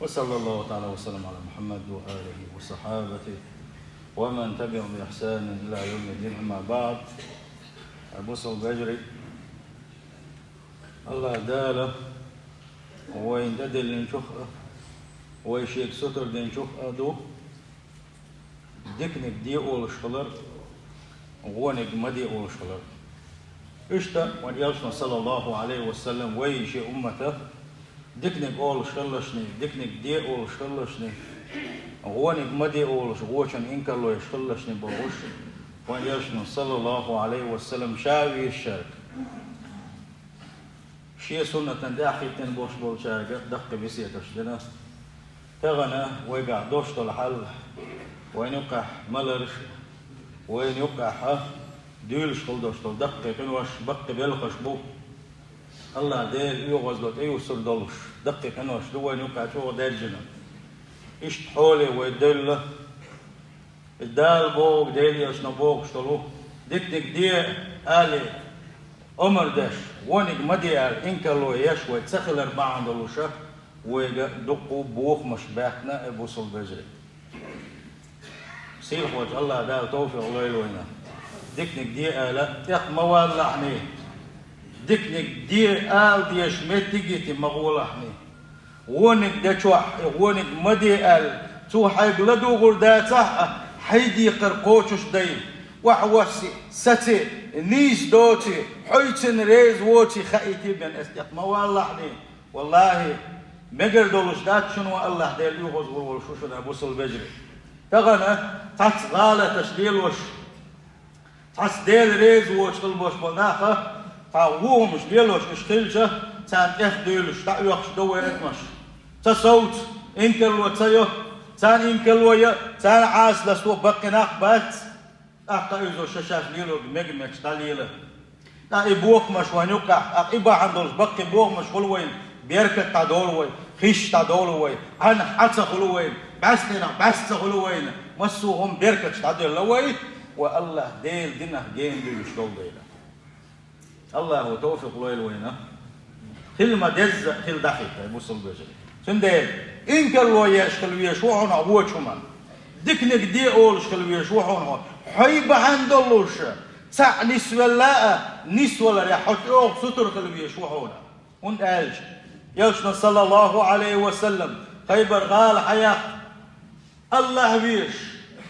وصلى الله تعالى وسلم على محمد وآله وصحابته ومن تبعهم بإحسان إلى يوم الدين. أما بعد، أبوصل بجري الله داله وين تدل نشوخه ويشيك ستر دين شوخ أدو ديكنك دي أول شغلر وونك مدي أول شغلر إشتا ونيالشنا صلى الله عليه وسلم ويشي أمته ديكنك أول شغلشني ديكنك دي أول شغلشني وونك مدي أول شغوشن إنك الله يشغلشني بروش ونيالشنا صلى الله عليه وسلم شاوي الشرك شيء سنة داخل تنبوش بولشارك دق بسيطة شدنا تغنى ويقع دوشت الحل وين يقع ملرش وين يقع ديلش خل دوشت دق كنوش بق بيلخش بو الله ديل يغز لك ايو سر دولش دق كنوش دو وين يقع شو ديرجنا ايش حولي ويدل الدال بوك ديل يشنا بوك شتلو ديك دي آلي عمر داش ونق مديال إنك لو يشوي تسخل 4 دولشة ويدقوا بوخ مشباحنا أبو صل بجري سيل خوج الله دال توفيق الله يلوينا ديكنك دي آلا تيق موال لحني ديكنك دي آل دي شمت تيجي مغول لحني ونق دشوح ونق مديال تو حيقلدو غرداتا حيدي قرقوشش دايم وحوسي ستي نيس دوتي حيتن ريز ووتي خايتي بين استيق موال لحني والله مجر دولش دات شنو الله ديل يغوز والشوشو دا بوصل بجري تغنى تحس غالة تشديل وش تحس ديل ريز وش قلبوش بلناخة تعوهم مش ديلوش نشتلشه تان اخ ديلوش تعيوخش دوي اتمش تصوت انكلو تسيو تان انكلو يا تان عاس لسو بقناق بات اخطا يزو ششاش ديلو بمجمش تاليله تا ابوخ مش وانيوكا اقيبا عندوش بقي بوخ مش خلوين بيركت تدولوي خيش تدولوي عن حتى خلوين بس خلوين مسوهم بيركت تدولوي والله ديل دينه جين دي يشتغل ديله الله هو توفيق لوينا كلمة دز خل دقيقة بوصل بجري سنديل إنك الله يشكل يشوعنا هو شمان ديكنك دي أول شكل يشوعنا حيب عند الله سع نسوة لا نسوة لا يحطوه ستر خل يشوعنا وانت قالش يوشنا صلى الله عليه وسلم خيبر قال حياة الله بيش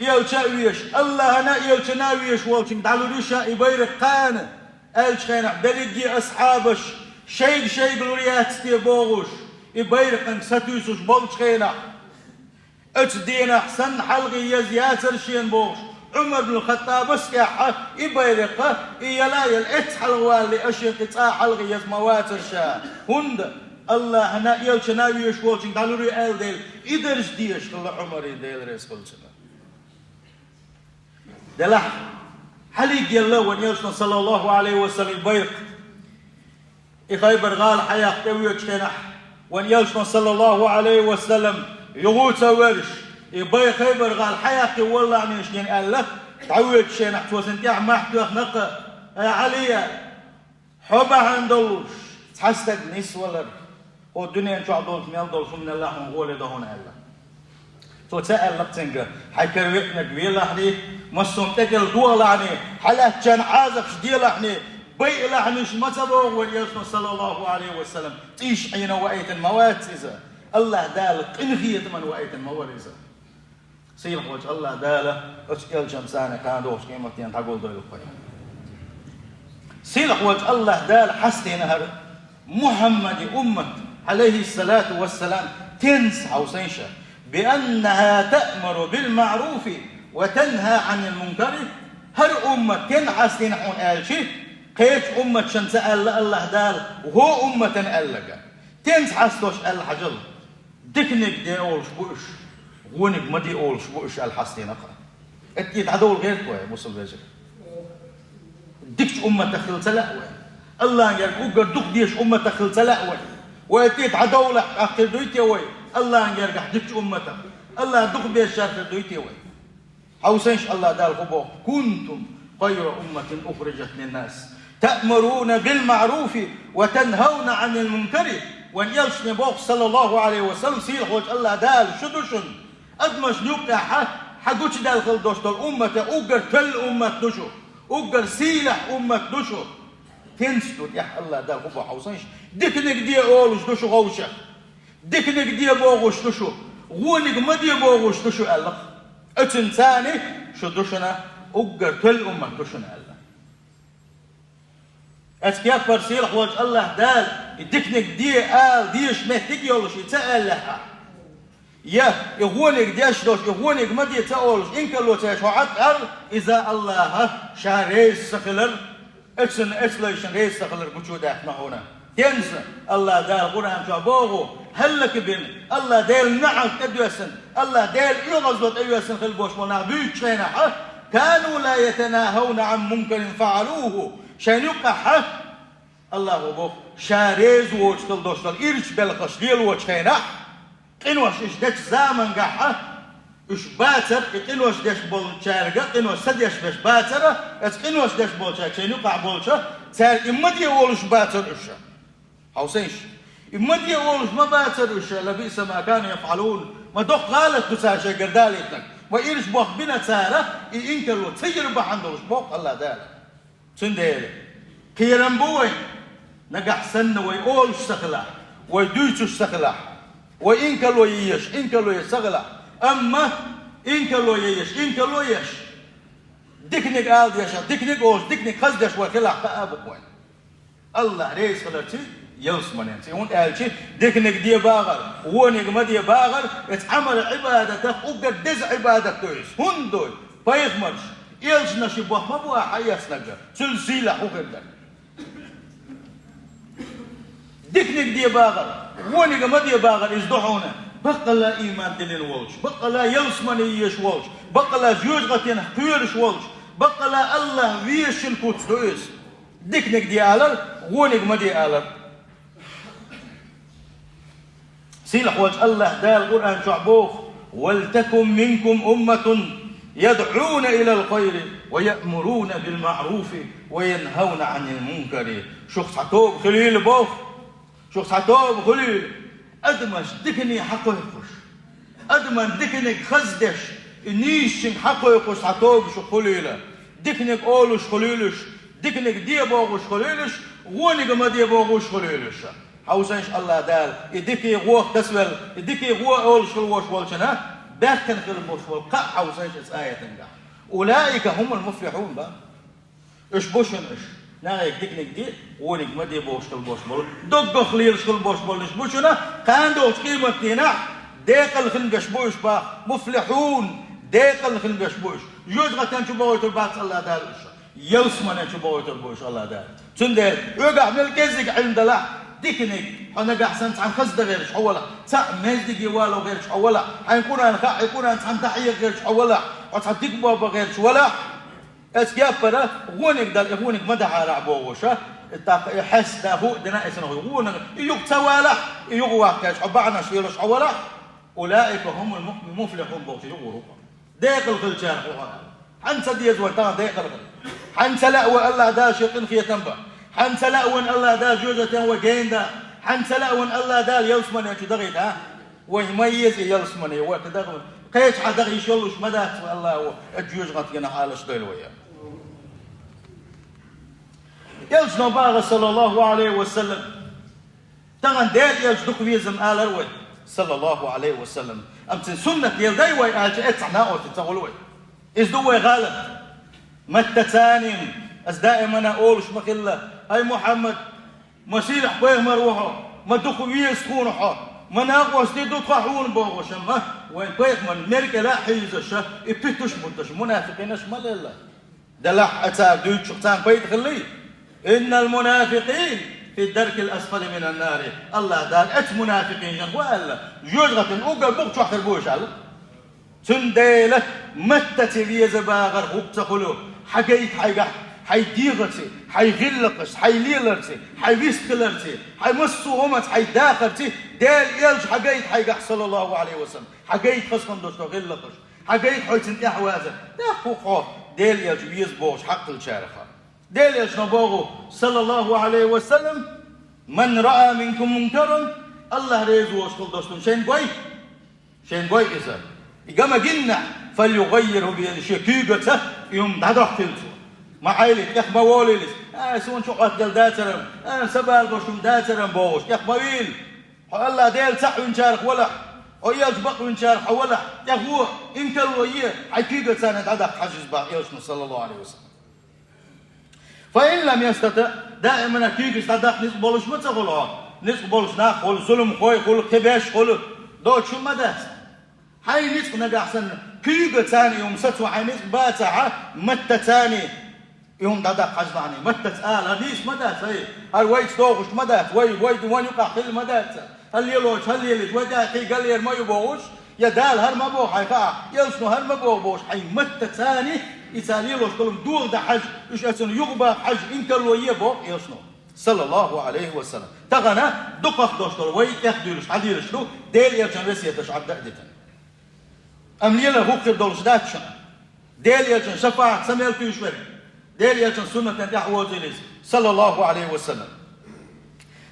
يوشا بيش الله أنا يوشنا بيش والشين تعالوا ريشا يبيرك قانا قالش خينا بلدي أصحابش شيء قلوريات ستيبوغش يبيرك أن ستوسوش بولش خينا اتدينا حسن حلقي يزياسر شين بوغش عمر بن الخطاب اسكاحة يبيرك يلايل اتحلوالي اشيك اتحلقي يزمواتر شا هند الله هنا يلشنا ويشوالشين تعالوا ريال ديل إدرش ديش خلا عمر ديل ريس خلشنا دلح حليق يلا ونيلشنا صلى الله عليه وسلم بيرق إخيبر غال حياة تويوش كنح ونيلشنا صلى الله عليه وسلم يغوت ورش يبي خيبر غال حياة والله عميش كن قال لك تويوش كنح توسنتيع محتوى نقا عليا حبا عندوش تحسد نسوة والدنيا شو عدول ميل دول شو من الله ونقول ده هنا الله. تو سأل لبتنجا حيكرويتنا قبيل لحني مسوم تكل دول لحني حلا كان عازق شديل لحني بيع لحني ما تبغى وليسنا صلى الله عليه وسلم تيش عين وقيت الموات إذا الله دالك إنخية من وقيت الموات إذا سيل خوج الله داله أشكال شمسانة كان دوش قيمتين تقول دول القيام سيل خوج الله دال حسين هذا محمد أمة عليه الصلاة والسلام تنسى حوسينشا بأنها تأمر بالمعروف وتنهى عن المنكر هر أمة تنحس تنحون آلشي قيت أمة شنساء الله دال وهو أمة ألقى تنسحس توش الحجل دكنك دي أول شبوش ونك مدي أول شبوش الحستين أقرأ يتعدول غير كوي بوصل بيجري دكش أمة تخل سلأوي الله يقول دك ديش أمة تخل سلأوي ويتيت عدولة أخر دويتي وي الله يرجع دكش أمته الله دك بيش أخر دويتي وي حوسينش الله دال خبو كنتم خير أمة أخرجت للناس تأمرون بالمعروف وتنهون عن المنكر وان يلش نبوخ صلى الله عليه وسلم سيل خوش الله دال شدوشن أدمش نوكا حقوش دال خل دوشتل أمة أقر تل أمة دوشو أقر سيلح أمة دوشو تنسلو يا الله دال خبو حوصنش ديكنك دي أولوش دوشو غوشة ديكنك دي بوغوش دوشو غونك ما دي بوغوش دوشو ألق أتنساني شو دوشنا أقر تل أمة دوشنا ألق أسكيات برسيل خوش الله دال ديكنك دي ديش مهتك يولوش يتسأل لها يا يغونك ديش دوش يغونك ما دي تأولش إنك لو تشوعت إذا الله شاريس سخلر إتسن إسليشن ريس سخلر بجودات نهونا ينسى الله دال قرآن شعبوغو هلك بين الله دال نعم تدوسن الله دال يغزلت أيوسن خلبوش ونعبيك شينا كانوا لا يتناهون عن منكر فعلوه شين يقع الله بوخ شاريز ووجتل دوشتل إرش بلقش ديل وجهينا قنوش إشدش زامن قحة إش باتر قنوش دش بول شارقة قنوش سديش بش باتر قنوش دش بول شارقة شين يقع بول شارقة سار إمدي أولش باتر إشا حوسينش إمدي أولش ما باتر إشا لبئس ما كانوا يفعلون ما دوخ غالت تساشا قرداليتك وإرش بوخ بنا سارة إنك لو تسير بحندوش بوخ الله دالك سنديل كيرم بوي نجح سن ويقولش سخلة ويدويتش سخلة وإنك لو ييش إنك لو يسخلة أما إنك لو ييش إنك لو يش ديكنك آل ديشا ديكنك أوش ديكنك خزدش وكلا قابك وين الله ريس خلتي يلسمن انت هون قالتي ديكنك دي باغر وونك ما دي باغر اتعمل عبادتك وقدز عبادتك تويس هون دوي فيخمرش إيش نشبه ما بوا حياس نجار سلسلة وغير ديكنك دي باغر وونك ما دي باغر إزدحونا بقى لا إيمان دلين والش بقى لا يلسمن يش والش بقى لا جوجغتين حيرش والش بقى لا الله ويش الكوتس دويس ديكنك دي آلر وونك ما دي آلر سيلح وجه الله دال القرآن شعبوخ ولتكن منكم أمة يدعون إلى الخير ويأمرون بالمعروف وينهون عن المنكر شخص حتوب خليل بوخ شخص حتوب خليل أدمش دكني حقه يخش أدمن دكني خزدش نيش حقه يخش حتوب شو خليله دكني أولش خليلش دكني دي بوغش خليلش وني ما دي بوغش خليلش حوسنش الله دال يديكي غوخ تسول يديكي غوخ أولش خلوش والشنا باكن خل البوش والقاع حوسنش آية تنجح أولئك هم المفلحون بقى إيش بوشن إيش نايك ديكنك دي ونك ما دي بوش البوش بول دق خليل شل بوش بول إيش بوشنا كان دوش قيمة تينا ديقل خل بوش بقى مفلحون ديقل خل بوش جوز غتان شو بويت البات الله دال يلسمنا شو بويت البوش الله دال تندر يقع من الكزك عند الله ديكنك أنا قاعد عن خزدة غير شحولة سا مزدق يوالو غير شحولة حيكون أنا خا يكون أنت عن تحية غير شحولة وتصدق بابا غير شحولة اسكابرة غونك دال غونك مدى على بوشة يحس ده هو دنا اسمه غونك يقتوالة يقوى كاش عبارنا شوية شحولة أولئك هم المفلحون بوش يقولوا داخل الخلشان حنس ديز وتان داخل حنس لا والله دا شقن في تنبه حنس لا وان الله دا جوزة وجين دا حنس لا وان الله دا يلسمن يتدغيت ها ويميز يلسمن وكدغ قيش حدغ يشلش مدات الله الجوز غتينا حالش ديل ويا يلسنا باغ صلى الله عليه وسلم تغن ديل يلسدق ويزم آل أروي صلى الله عليه وسلم أمتن سنة يلدي ويأجي اتعنا أو تتغلوي إذ دوي غالب متتانين أز دائما أقولش مخلة أي محمد مسيح بيه مروحه ما دخوية سخونحه ما ناقوس دي دو تخحون بوغو شمه وين بيه من ميركا لا حيزة إبتش مدش منافقين أشمال الله دلح أتاك دويت شخصان بيت خليه إن المنافقين في الدرك الأسفل من النار الله دال أت منافقين جنوال جوزغة أوغل بوغ شوحر بوش على سنديلة متت بيه زباغر وبتخلو حقيت حيقح حيديغتي حيغلقش حيليلرتي حيويسكلرتي حيمسوهمت حيداخرتي ديل يلج حقيت حيقح صلى الله عليه وسلم حقيت خصم دوشتو غلقش حقيت حيتن إحوازة داخو ديل يلج بيزبوش حق الشارخة ديل يلج نبوغو صلى الله عليه وسلم من رأى منكم منكرا الله ريزو وشكل دوستون شين قوي إذا إقام جنة فليغيره بيد شكيقته يوم دادح تلتو ما عيلك يخ بواليلس سون شو قتل داترم سبال بوشم داترم بوش يخ بويل الله ديل صح وينشارك ولا وياج بق وينشارك ولا يخ هو انت الويه حقيقة سنة دادح حجز بق يوسف صلى الله عليه وسلم فإن لم يستطع دائما كيك استدق نسق بولش متقولها نسق بولش ناخ قول ظلم خوي قول كباش قول دوت شو مداس هاي نسق نجا أحسن كيك ثاني يوم ستو هاي نسق باتعة متى ثاني يوم دادق حجباني متى هذيش مداس هاي ويت دوغش مداس ويد وين يقع خل مداس هل يلوش هل يلش ودا كي قال لي ما يبوش يا دال هر ما بوح هاي يلسنو هر ما بوش هاي متى ثاني يساليلوش كلهم دول ده حج إيش أسنو يغبى حج إنك لو يبو يسنو صلى الله عليه وسلم تغنى دقق دوشتر وي يخديلش عديلش لو ديل يرجن رسيتش عبد دقدتن أمليلا هوك دولش داتشن ديل يرجن شفاعة سميل فيشور ديل يرجن سنة دعوة جليس صلى الله عليه وسلم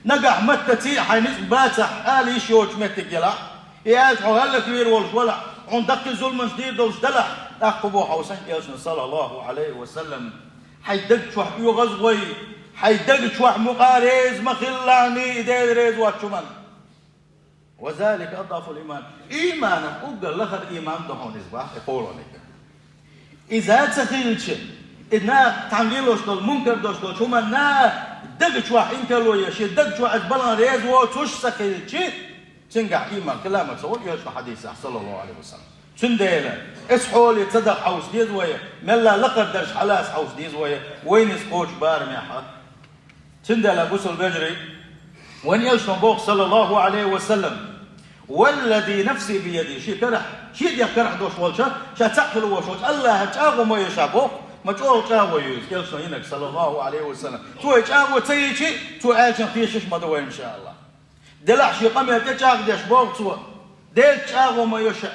نجح متى حينيس باتح آلي شوش متى جلا ياج هلا كبير والش ولا عندك ظلم جديد دولش دلح أخبو حوسن ياسن صلى الله عليه وسلم حيدق شوح يغزوي حيدق شوح مقاريز مخلاني ديريز واتشمن وذلك أضاف الإيمان إيمانك أقل لخر إيمان دهون إزباح يقولون إذا تخيلش إنها تعمليلوش دول منكر دوش دول شو من نا دق شوح إنك لو يشي دق شوح أجبلنا ريز واتوش سخيلش تنقع إيمان كلامك سوول يشو حديثة صلى الله عليه وسلم سنديلا اسحول يتصدق حوس ديز ويا ملا لقد درش حلاس حوس ديز ويا وين سقوش بارم يا حد سنديلا بوسل بجري وين يلشن بوق صلى الله عليه وسلم والذي نفسي بيدي شي كرح شي دي كرح دوش والشا شا تاكلوا وشوت الله تاغو ما يشابوك ما تقول تاغو يوز يلشن هناك صلى الله عليه وسلم تو تاغو تيجي تو اجن فيش ما دوي ان شاء الله دلع شي قمه تاغ ديش بوق تو ديل تاغو ما يشا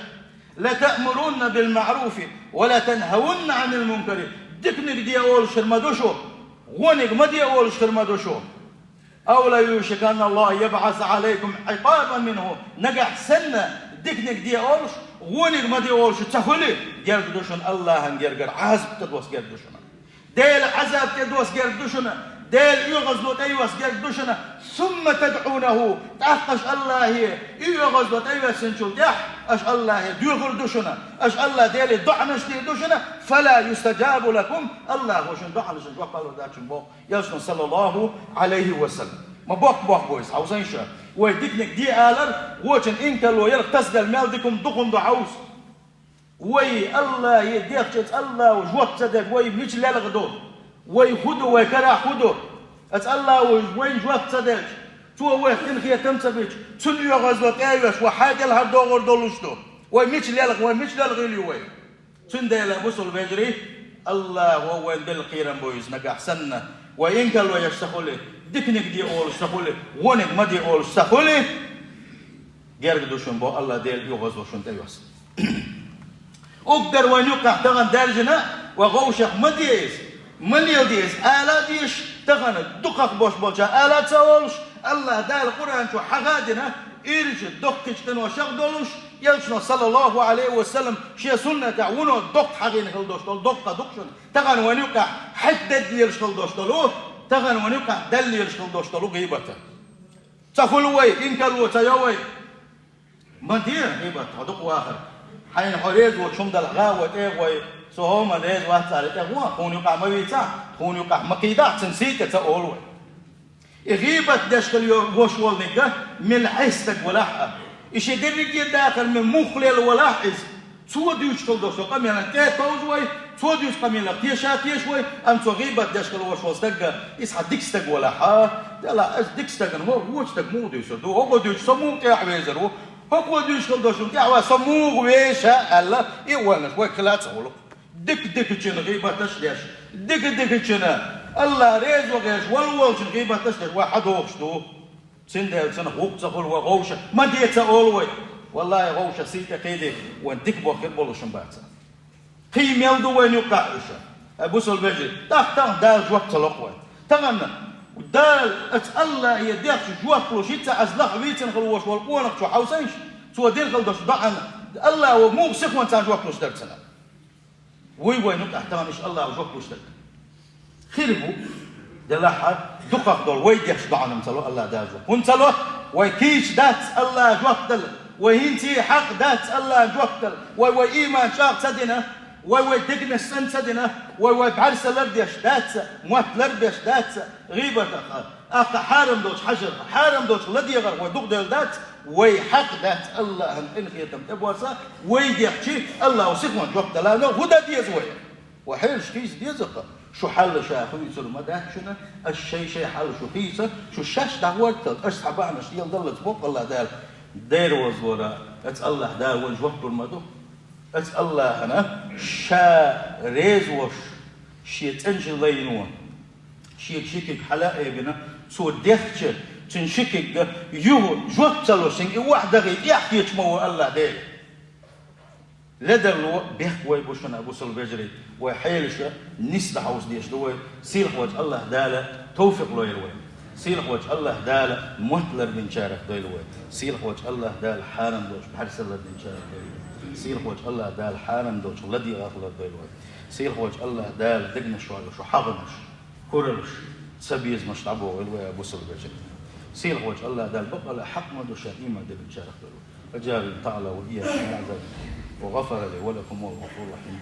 لا تأمرون بالمعروف ولا تنهون عن المنكر دكنك دي أول شرمدوشو غونك ما دي أول شرمدوشو أو لا يوشك أن الله يبعث عليكم عقابا منه نقع سنة دكنك دي أول غونك ما دي أول تهولي جردوشن الله هنجرجر عذاب تدوس جردوشن ديل عذاب تدوس جردوشن ديل يغزلو تيوس جردوشن ثم تدعونه تحقش الله هي يغزلو تيوس سنشو تح أش الله ديغر دوشنا أش الله ديلي دعنش دي دوشنا فلا يستجاب لكم الله وشن دعنش وقالوا داشن بو يسن صلى الله عليه وسلم ما بوك بويس عاوزين شا ويديكنك دي آلر وشن إنك لو يرق تسجل مالدكم دقن دعوس وي الله يديك شت الله وجوك تدك وي ميش لالغدو وي خدو وي كرا خدو أت الله وين جوك تدك تو وين إنك يتمسبيش تنيو غزوة أيوش وحاجة لها دوغر دولشتو وميش لالغ غيلي وين تنديلا بوصل بيجري الله هو وين دل قيران بويز نجح سنة وإنك لو يشتغله دكنك دي أول شغله ونك ما دي أول شغله جرب دوشن بو الله ديل يغزو شن تيوس أقدر وين يقع تغن درجنا وغوشك مديس مليل ديس آلا ديش تغن دقق بوش آلا تاولش الله دار القرآن شو حقادنا إيرش دقش تنو شغدولش يلشنا صلى الله عليه وسلم شيء سنة تعونو دق حقين خلدوش دول دقشن تغن وين يقع حدد ليرش خلدوش دولو تغن وين يقع دل ليرش خلدوش دولو غيبته تخلوي إنك الو تيوي مدير غيبته دق واخر حين حريز وشم دل غاوة إيغوي سوهما ديز واتسالي تغوا خون يقع مبيتا خون يقع مقيدات سنسيك تأولوي غيبة دشكل وشوال نجا من عيستك ولاحة إيش يدرج داخل من مخلل ولاحظ توديوش كل دوشة قمينا تيتوزوي توديوش قمينا تيشوي أم غيبة دشكل وشوال استجا إسحا ديكستك ولاحة لا ديكستك هو وشتك مو ديوش دو هو ديوش سمو تيعويزر هو ديوش كل دوشة تيعوا سمو ويشا الله إيوانا شوي كلات سولو دك تشين غيبة تشليش دك تشين الله ريز وغيش والوالش غيبة تشليش واحد وغشتو سندل سنة وقت أقول وغوشة ما ديت أولوي والله غوشة سيتا كيدي وندك بوخير بولوشن باتسا قيم يلدو وين يقعش أبوس البجي تختار دال وقت لقوة تغنى دال الله يديك جوات بلوشيت أزلق بيتن خلوش والقوانك شو حوسينش سو دين خلدوش ضعنا الله ومو سخوان تان جوات بلوش درتنا وي نوك احتمانش الله وجوات بلوش درت خيربو دلاحة دقق دول ويديش ضعنا مثلو الله داجو وانتلو ويكيش دات الله جوات دل وهنتي حق دات الله جوات دل وي إيمان شاق تدنا وي دقنا السن تدنا وي بعرس لرديش دات موات لرديش دات غيبة أخ حارم دوش حجر حارم دوش لدي غر ودق دل دات وي حق دات الله إن خيتم تبوسا وي ديحكي الله وسخون جوات دلانو ودا ديز وي وحيل شكيس ديزق شو حل شاخو يصير مدى شنو الشيء حل شو خيسه شو شاش دعوات أصحاب أنا شيء ضلت فوق الله دال دير وزورا أت الله دال وجوه المدو أت الله أنا شا ريز وش شيء تنجل لينون شيء شكك حلاقة بنا سو دخش تنشكك يو جوه تلو سين واحد غير يحكي مو الله دال لدر بيح وي بوشنا أبو سلبجري وحيلش نسبة حوس ديش دوي سير وجه الله دالة توفيق له يروي سير وجه الله دالة مهتلر بن شارك دوي سير وجه الله دال حارم دوش بحرس الله بن شارك دوي سير وجه الله دال حارم دوش الذي غافل دوي سير وجه الله دال دقنا شو حاضنش كورلش سبيز مش تعبوا غلوي أبو سلبجري سير وجه الله دال بقى حق ما دوش إيمان دل بن شارك دوي فجاب تعالى وإياه وغفر لي ولكم والغفور الرحيم.